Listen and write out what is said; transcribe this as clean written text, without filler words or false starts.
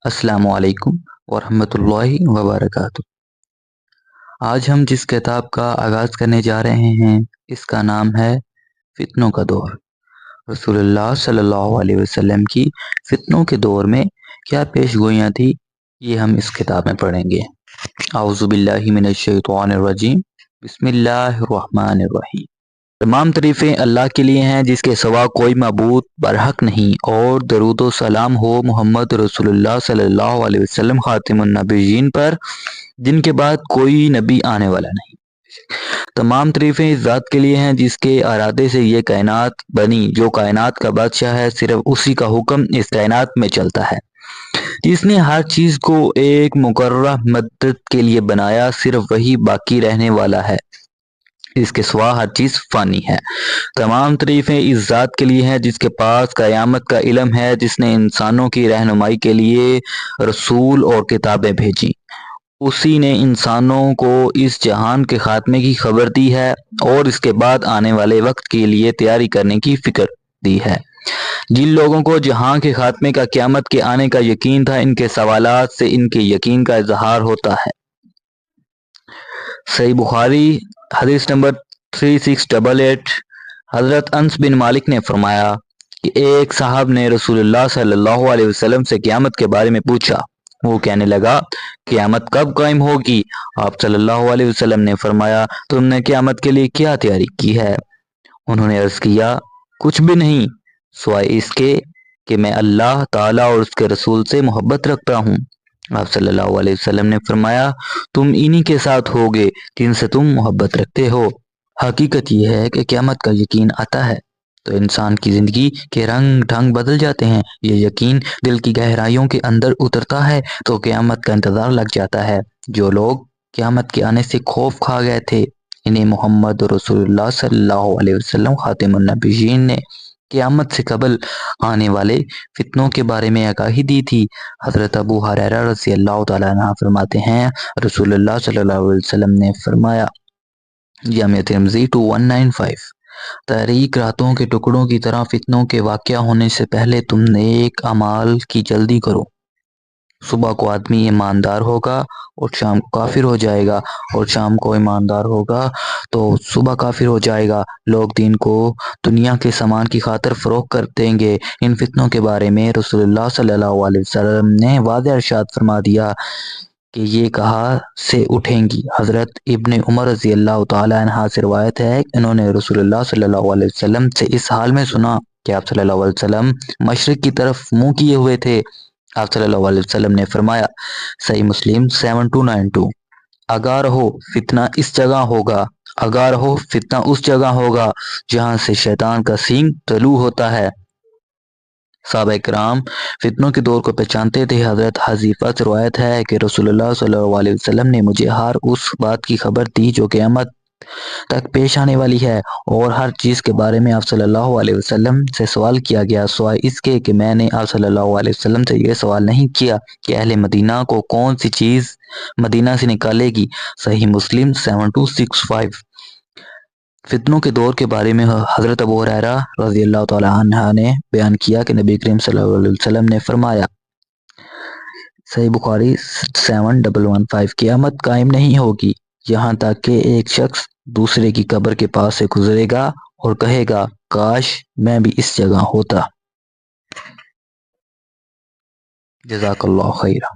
السلام علیکم ورحمۃ اللہ وبرکاتہ۔ آج ہم جس کتاب کا آغاز کرنے جا رہے ہیں اس کا نام ہے فتنوں کا دور۔ رسول اللہ صلی اللہ علیہ وسلم کی فتنوں کے دور میں کیا پیش گوئیاں تھی، یہ ہم اس کتاب میں پڑھیں گے۔ اعوذ باللہ من الشیطان الرجیم، بسم اللہ الرحمن الرحیم۔ تمام تعریفیں اللہ کے لیے ہیں جس کے سوا کوئی معبود برحق نہیں، اور درود و سلام ہو محمد رسول اللہ صلی اللہ علیہ وسلم خاتم النبیین پر، جن کے بعد کوئی نبی آنے والا نہیں۔ تمام تعریفیں اس ذات کے لیے ہیں جس کے ارادے سے یہ کائنات بنی، جو کائنات کا بادشاہ ہے، صرف اسی کا حکم اس کائنات میں چلتا ہے، جس نے ہر چیز کو ایک مقررہ مدت کے لیے بنایا، صرف وہی باقی رہنے والا ہے، اس کے سوا ہر چیز فانی ہے۔ تمام تعریفیں اس ذات کے لیے ہیں جس کے پاس قیامت کا علم ہے، جس نے انسانوں کی رہنمائی کے لیے رسول اور کتابیں بھیجی، اسی نے انسانوں کو اس جہان کے خاتمے کی خبر دی ہے اور اس کے بعد آنے والے وقت کے لیے تیاری کرنے کی فکر دی ہے۔ جن لوگوں کو جہاں کے خاتمے کا، قیامت کے آنے کا یقین تھا، ان کے سوالات سے ان کے یقین کا اظہار ہوتا ہے۔ صحیح بخاری حدیث نمبر 3688، حضرت انس بن مالک نے فرمایا کہ ایک صاحب نے رسول اللہ صلی اللہ علیہ وسلم سے قیامت کے بارے میں پوچھا۔ وہ کہنے لگا، قیامت کب قائم ہوگی؟ آپ صلی اللہ علیہ وسلم نے فرمایا، تم نے قیامت کے لیے کیا تیاری کی ہے؟ انہوں نے عرض کیا، کچھ بھی نہیں، سوائے اس کے کہ میں اللہ تعالیٰ اور اس کے رسول سے محبت رکھتا ہوں۔ آپ صلی اللہ علیہ وسلم نے فرمایا، تم انہی کے ساتھ ہوگے جن سے تم محبت رکھتے ہو۔ حقیقت یہ ہے کہ قیامت کا یقین آتا ہے تو انسان کی زندگی کے رنگ ڈھنگ بدل جاتے ہیں۔ یہ یقین دل کی گہرائیوں کے اندر اترتا ہے تو قیامت کا انتظار لگ جاتا ہے۔ جو لوگ قیامت کے آنے سے خوف کھا گئے تھے، انہیں محمد رسول اللہ صلی اللہ علیہ وسلم خاتم النبیین نے قیامت سے قبل آنے والے فتنوں کے بارے میں آگاہی دی تھی۔ حضرت ابو ہریرہ رضی اللہ تعالیٰ عنہ فرماتے ہیں، رسول اللہ صلی اللہ علیہ وسلم نے فرمایا، جامع ترمذی 2195، تاریک راتوں کے ٹکڑوں کی طرح فتنوں کے واقع ہونے سے پہلے تم نیک اعمال کی جلدی کرو۔ صبح کو آدمی ایماندار ہوگا اور شام کو کافر ہو جائے گا، اور شام کو ایماندار ہوگا تو صبح کافر ہو جائے گا۔ لوگ دین کو دنیا کے سامان کی خاطر فروخت کر دیں گے۔ ان فتنوں کے بارے میں رسول اللہ صلی اللہ علیہ وسلم نے واضح ارشاد فرما دیا کہ یہ کہاں سے اٹھیں گی۔ حضرت ابن عمر رضی اللہ تعالیٰ عنہ سے روایت ہے، انہوں نے رسول اللہ صلی اللہ علیہ وسلم سے اس حال میں سنا کہ آپ صلی اللہ علیہ وسلم مشرق کی طرف منہ کیے ہوئے تھے۔ آپ صلی اللہ علیہ وسلم نے فرمایا، صحیح مسلم 7292، آگاہ رہو فتنہ اس جگہ ہوگا، آگاہ رہو فتنہ اس جگہ ہوگا جہاں سے شیطان کا سینگ طلوع ہوتا ہے۔ صحابہ کرام فتنوں کے دور کو پہچانتے تھے۔ حضرت حذیفہ سے روایت ہے کہ رسول اللہ صلی اللہ علیہ وسلم نے مجھے ہر اس بات کی خبر دی جو قیامت تک پیش آنے والی ہے، اور ہر چیز کے بارے میں آپ صلی اللہ علیہ وسلم سے سوال کیا گیا، سوائے اس کے کہ میں نے آپ صلی اللہ علیہ وسلم سے یہ سوال نہیں کیا کہ اہل مدینہ کو کون سی چیز مدینہ سے نکالے گی۔ صحیح مسلم 7265۔ فتنوں کے دور کے بارے میں حضرت ابو ہریرہ رضی اللہ تعالیٰ عنہ نے بیان کیا کہ نبی کریم صلی اللہ علیہ وسلم نے فرمایا، صحیح بخاری 7115، قیامت قائم نہیں ہوگی یہاں تک کہ ایک شخص دوسرے کی قبر کے پاس سے گزرے گا اور کہے گا، کاش میں بھی اس جگہ ہوتا۔ جزاک اللہ خیرہ۔